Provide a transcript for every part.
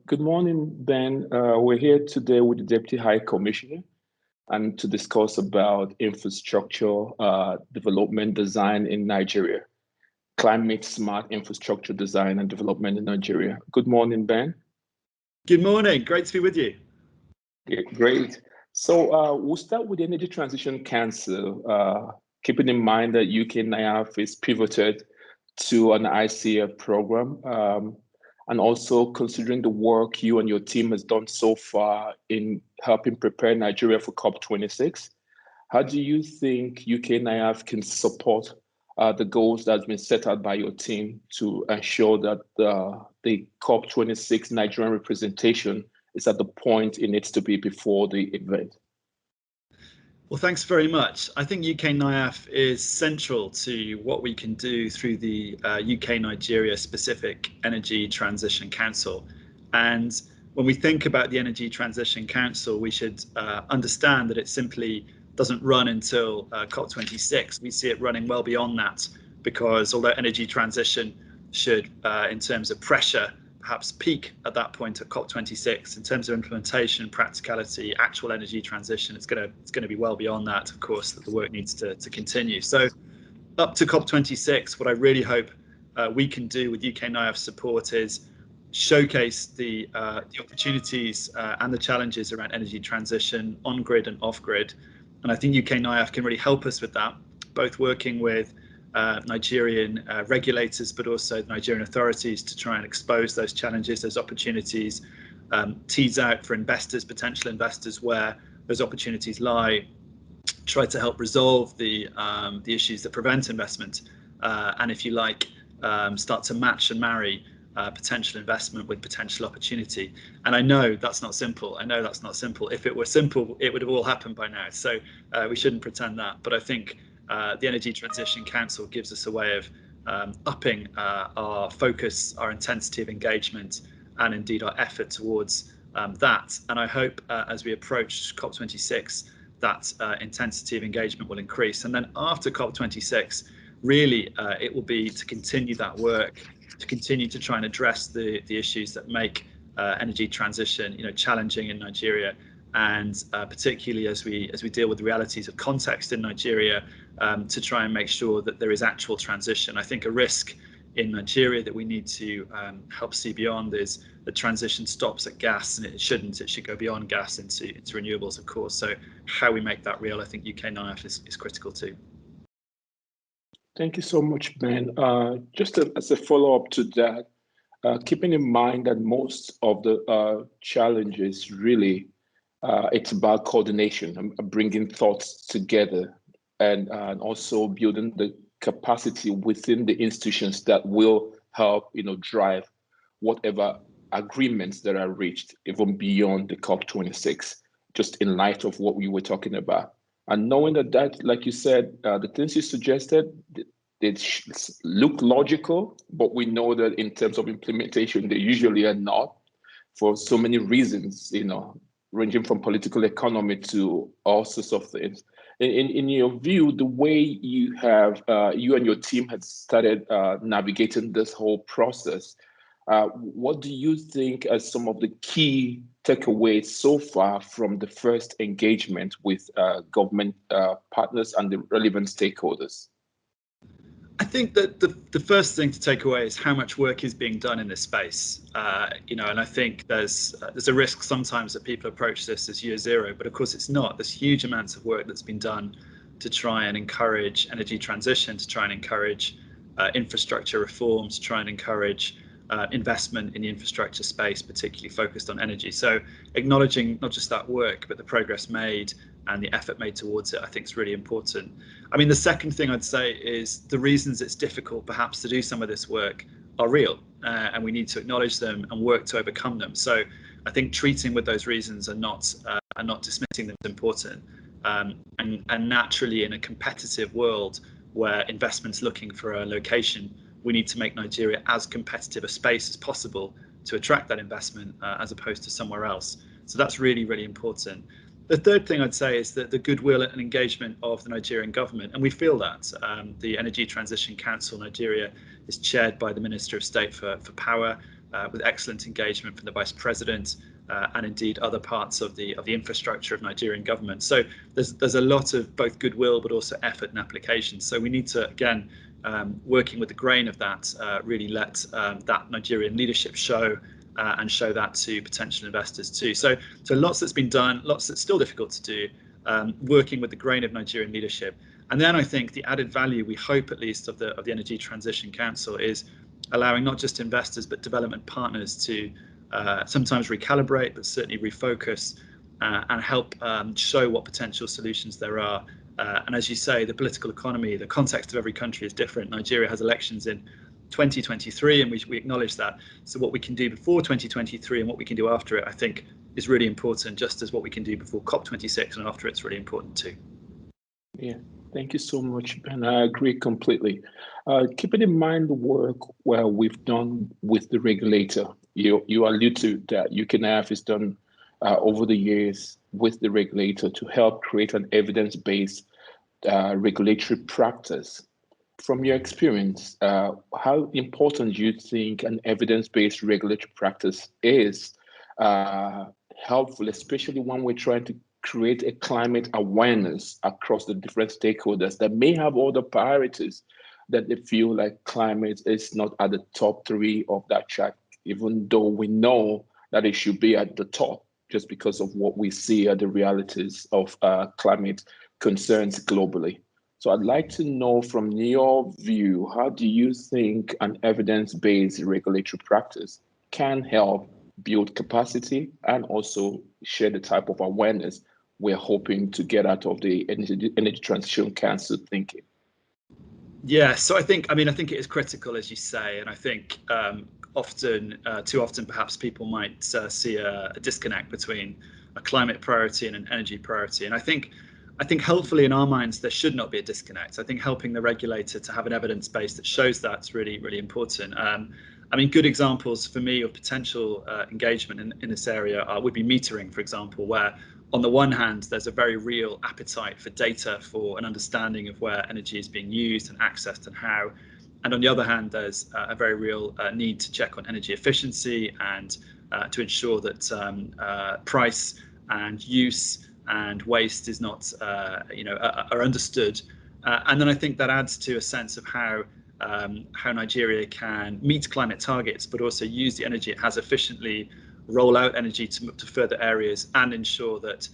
Good morning, Ben. We're here today with the Deputy High Commissioner and to discuss about infrastructure development design in Nigeria, climate smart infrastructure design and development in Nigeria. Good morning, Ben. Good morning. Great to be with you. Yeah, great. So we'll start with the Energy Transition Council, keeping in mind that UK NIAF is pivoted to an ICF program. And also considering the work you and your team has done so far in helping prepare Nigeria for COP26, how do you think UK NIAF can support the goals that have been set out by your team to ensure that the COP26 Nigerian representation is at the point it needs to be before the event? Well, thanks very much. I think UK NIAF is central to what we can do through the UK Nigeria specific Energy Transition Council. And when we think about the Energy Transition Council, we should understand that it simply doesn't run until COP26. We see it running well beyond that, because although energy transition should, in terms of pressure, perhaps peak at that point at COP26, in terms of implementation, practicality, actual energy transition, it's going to be well beyond that. Of course, that the work needs to continue. So up to COP26, what I really hope we can do with UK NIAF support is showcase the opportunities and the challenges around energy transition on grid and off grid. And I think UK NIAF can really help us with that, both working with Nigerian regulators, but also the Nigerian authorities to try and expose those challenges, those opportunities, tease out for investors, potential investors, where those opportunities lie, try to help resolve the issues that prevent investment, and if you like, start to match and marry potential investment with potential opportunity. And I know that's not simple. If it were simple, it would have all happened by now. So we shouldn't pretend that. But I think the Energy Transition Council gives us a way of upping our focus, our intensity of engagement, and indeed our effort towards that. And I hope as we approach COP26, that intensity of engagement will increase. And then after COP26, really it will be to continue that work, to continue to try and address the issues that make energy transition, challenging in Nigeria, and particularly as we deal with the realities of context in Nigeria, to try and make sure that there is actual transition. I think a risk in Nigeria that we need to help see beyond is the transition stops at gas, and it shouldn't. It should go beyond gas into renewables, of course. So how we make that real, I think UK NIAF is critical too. Thank you so much, Ben. Just as a follow-up to that, keeping in mind that most of the challenges really, it's about coordination and bringing thoughts together, and also building the capacity within the institutions that will help, drive whatever agreements that are reached, even beyond the COP26, just in light of what we were talking about. And knowing that, like you said, the things you suggested, they look logical, but we know that in terms of implementation, they usually are not, for so many reasons, ranging from political economy to all sorts of things. In your view, the way you and your team had started navigating this whole process, what do you think are some of the key takeaways so far from the first engagement with government partners and the relevant stakeholders? I think that the first thing to take away is how much work is being done in this space, and I think there's a risk sometimes that people approach this as year zero, but of course it's not. There's huge amounts of work that's been done to try and encourage energy transition, to try and encourage infrastructure reforms, to try and encourage investment in the infrastructure space, particularly focused on energy. So acknowledging not just that work, but the progress made and the effort made towards it, I think is really important. I mean, the second thing I'd say is the reasons it's difficult perhaps to do some of this work are real, and we need to acknowledge them and work to overcome them. So I think treating with those reasons and not dismissing them is important. And naturally, in a competitive world where investment's looking for a location, we need to make Nigeria as competitive a space as possible to attract that investment as opposed to somewhere else. So that's really, really important. The third thing I'd say is that the goodwill and engagement of the Nigerian government, and we feel that. The Energy Transition Council Nigeria is chaired by the Minister of State for Power. with excellent engagement from the Vice President and indeed other parts of the infrastructure of Nigerian government. So there's a lot of both goodwill but also effort and application. So we need to, again, working with the grain of that, really let that Nigerian leadership show and show that to potential investors too. So lots that's been done, lots that's still difficult to do, working with the grain of Nigerian leadership. And then I think the added value, we hope at least, of the Energy Transition Council is allowing not just investors but development partners to sometimes recalibrate, but certainly refocus and help show what potential solutions there are. And as you say, the political economy, the context of every country is different. Nigeria has elections in 2023, and we acknowledge that. So what we can do before 2023 and what we can do after it, I think, is really important, just as what we can do before COP26 and after it's really important too. Yeah, thank you so much, Ben. I agree completely. Keeping in mind the work where we've done with the regulator, you allude to that UKNF has done over the years with the regulator to help create an evidence-based regulatory practice. From your experience, how important do you think an evidence-based regulatory practice is helpful, especially when we're trying to create a climate awareness across the different stakeholders that may have other priorities that they feel like climate is not at the top 3 of that chart, even though we know that it should be at the top just because of what we see are the realities of climate concerns globally. So I'd like to know from your view, how do you think an evidence-based regulatory practice can help build capacity and also share the type of awareness we're hoping to get out of the Energy Transition Council thinking? Yeah, so I think it is critical, as you say, and I think too often perhaps people might see a disconnect between a climate priority and an energy priority. And I think helpfully in our minds there should not be a disconnect. I think helping the regulator to have an evidence base that shows that's really, really important. Good examples for me of potential engagement in this area would be metering, for example, where on the one hand, there's a very real appetite for data for an understanding of where energy is being used and accessed and how. And on the other hand, there's a very real need to check on energy efficiency and to ensure that price and use and waste is not, are understood. And then I think that adds to a sense of how Nigeria can meet climate targets, but also use the energy it has efficiently, roll out energy to further areas, and ensure that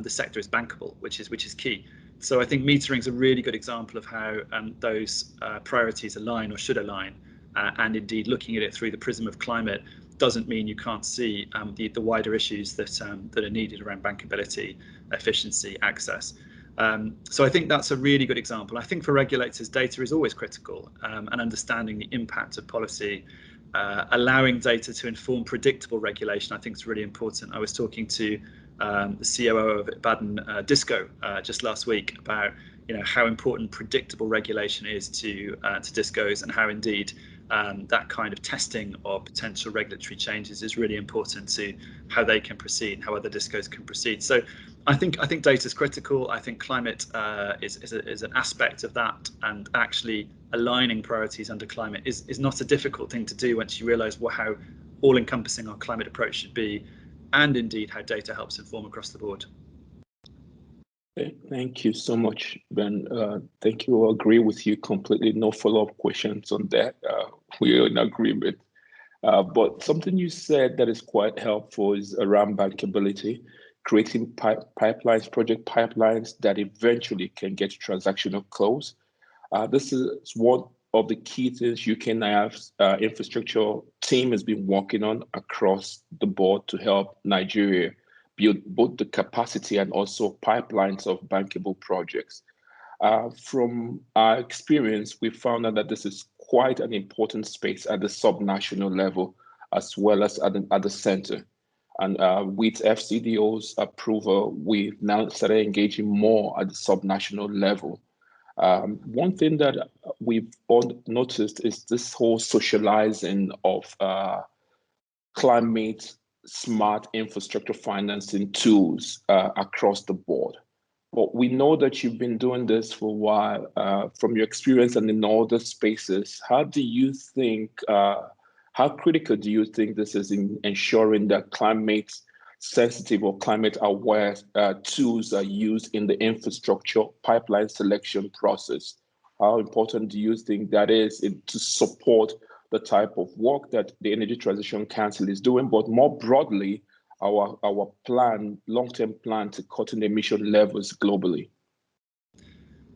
the sector is bankable, which is key. So I think metering is a really good example of how those priorities align or should align, and indeed looking at it through the prism of climate doesn't mean you can't see the wider issues that are needed around bankability, efficiency, access. So I think that's a really good example. I think for regulators, data is always critical, and understanding the impact of policy, allowing data to inform predictable regulation, I think is really important. I was talking to the COO of Ibadan Disco just last week about how important predictable regulation is to discos, and how indeed that kind of testing of potential regulatory changes is really important to how they can proceed and how other discos can proceed. So I think data is critical. I think climate is an aspect of that, and actually aligning priorities under climate is not a difficult thing to do once you realise how all-encompassing our climate approach should be, and indeed how data helps inform across the board. Thank you so much, Ben. Thank you. I agree with you completely. No follow-up questions on that. We're in agreement. But something you said that is quite helpful is around bankability, creating pipelines, project pipelines that eventually can get to transactional close. This is one of the key things UKNIF's infrastructure team has been working on across the board to help Nigeria build both the capacity and also pipelines of bankable projects. From our experience, we found out that this is quite an important space at the subnational level, as well as at the center. And with FCDO's approval, we've now started engaging more at the subnational level. One thing that we've all noticed is this whole socializing of climate smart infrastructure financing tools across the board. But we know that you've been doing this for a while. From your experience and in other spaces, how do you think How critical do you think this is in ensuring that climate sensitive or climate aware tools are used in the infrastructure pipeline selection process? How important do you think that is to support the type of work that the Energy Transition Council is doing, but more broadly, our long-term plan to cutting emission levels globally?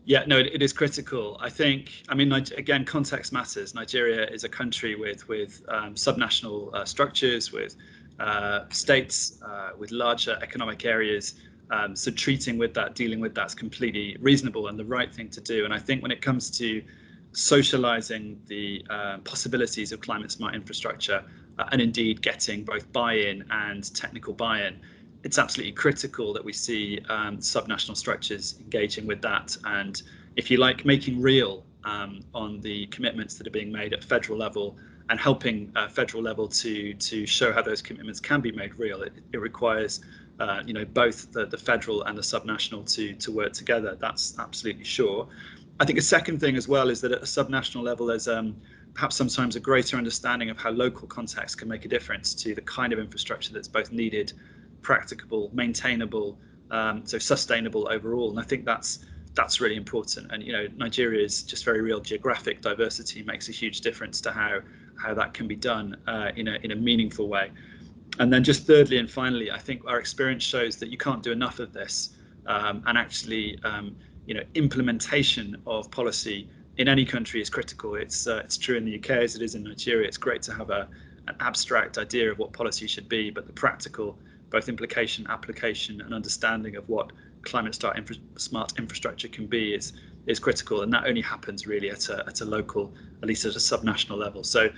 Yeah, no, it is critical. I mean, again, context matters. Nigeria is a country with subnational structures, with states, with larger economic areas. So dealing with that is completely reasonable and the right thing to do. And I think when it comes to socializing the possibilities of climate smart infrastructure and indeed getting both buy-in and technical buy-in, it's absolutely critical that we see subnational structures engaging with that and, if you like, making real on the commitments that are being made at federal level and helping federal level to show how those commitments can be made real. It requires both the federal and the subnational to work together. That's absolutely sure. I think a second thing as well is that at a subnational level, there's perhaps sometimes a greater understanding of how local context can make a difference to the kind of infrastructure that's both needed, practicable, maintainable, so sustainable overall. And I think that's really important. And Nigeria's just very real geographic diversity makes a huge difference to how that can be done in a meaningful way. And then just thirdly and finally, I think our experience shows that you can't do enough of this, and actually implementation of policy in any country is critical. It's true in the UK as it is in Nigeria. It's great to have an abstract idea of what policy should be, but the practical, both implication, application, and understanding of what climate smart infrastructure can be is critical, and that only happens really at a local, at least at a subnational level. So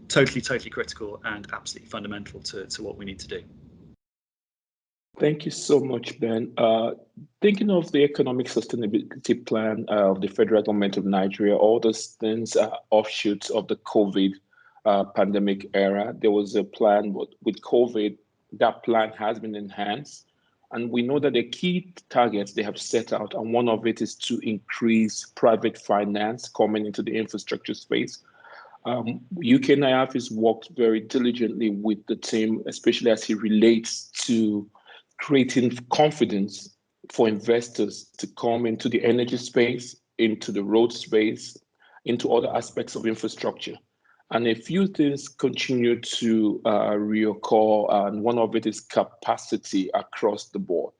totally critical and absolutely fundamental to what we need to do. Thank you so much, Ben. Thinking of the economic sustainability plan of the federal government of Nigeria, all those things are offshoots of the COVID pandemic era. There was a plan, but with COVID, that plan has been enhanced. And we know that the key targets they have set out, and one of it is to increase private finance coming into the infrastructure space. UK NIAF has worked very diligently with the team, especially as it relates to creating confidence for investors to come into the energy space, into the road space, into other aspects of infrastructure. And a few things continue to reoccur, and one of it is capacity across the board.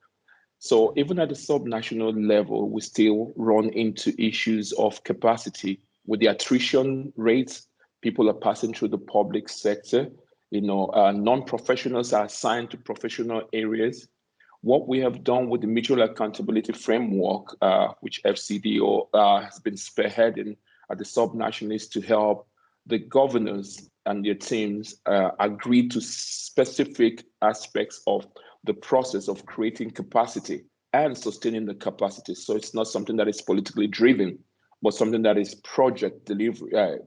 So even at the subnational level, we still run into issues of capacity with the attrition rates. People are passing through the public sector. Non-professionals are assigned to professional areas. What we have done with the mutual accountability framework, which FCDO has been spearheading at the subnational, is to help the governors and their teams agree to specific aspects of the process of creating capacity and sustaining the capacity. So it's not something that is politically driven, but something that is project delivery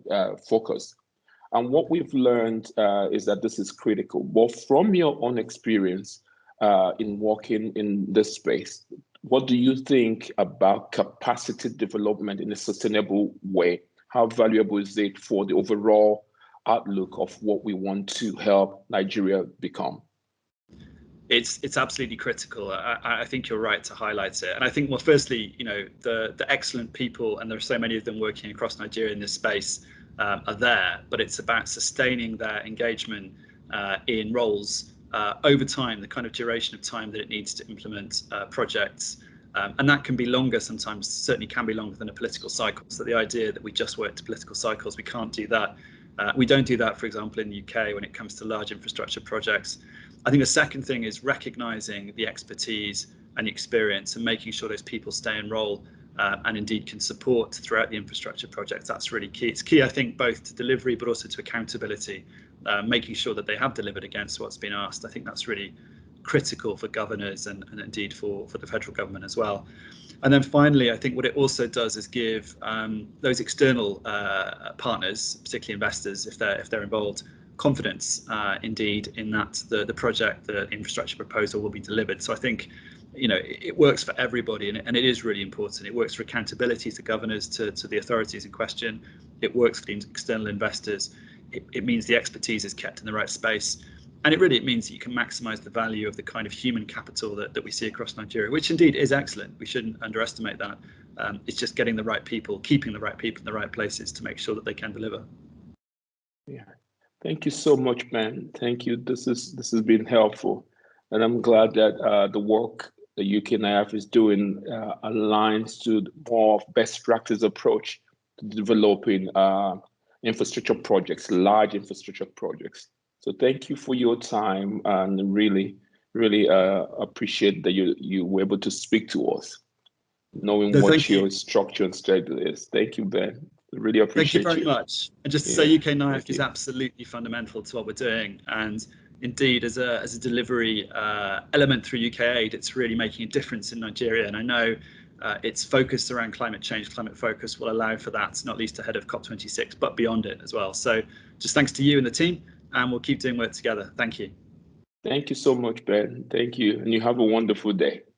focused. And what we've learned is that this is critical. But from your own experience in working in this space, what do you think about capacity development in a sustainable way? How valuable is it for the overall outlook of what we want to help Nigeria become? It's absolutely critical. I think you're right to highlight it. And I think, well, firstly, the excellent people, and there are so many of them working across Nigeria in this space, are there, but it's about sustaining their engagement in roles over time, the kind of duration of time that it needs to implement projects. And that can be longer sometimes, certainly can be longer than a political cycle. So the idea that we just work to political cycles, we can't do that. We don't do that, for example, in the UK when it comes to large infrastructure projects. I think the second thing is recognizing the expertise and the experience and making sure those people stay in role and indeed can support throughout the infrastructure projects. That's really key. It's key, I think, both to delivery but also to accountability, making sure that they have delivered against what's been asked. I think that's really critical for governors and indeed for the federal government as well. And then finally, I think what it also does is give those external partners, particularly investors, if they're involved, confidence indeed in that the project, the infrastructure proposal will be delivered. So I think it works for everybody, and it is really important. It works for accountability to governors, to the authorities in question. It works for the external investors. it means the expertise is kept in the right space. And it means that you can maximize the value of the kind of human capital that we see across Nigeria, which indeed is excellent. We shouldn't underestimate that. It's just getting the right people, keeping the right people in the right places to make sure that they can deliver. Yeah. Thank you so much, Ben. Thank you. This has been helpful. And I'm glad that the work the UKNIF is doing aligns to more of best practice approach to developing infrastructure projects, large infrastructure projects. So thank you for your time, and really appreciate that you were able to speak to us, knowing No, what thank you. your structure and schedule is. Thank you, Ben. Really Thank you appreciate very you. much. And just to say, Yeah, UKNIF thank is you. absolutely fundamental to what we're doing. And indeed, as a delivery element through UK Aid, it's really making a difference in Nigeria. And I know its focus around climate change, climate focus will allow for that, not least ahead of COP26, but beyond it as well. So just thanks to you and the team, and we'll keep doing work together. Thank you. Thank you so much, Ben. Thank you. And you have a wonderful day.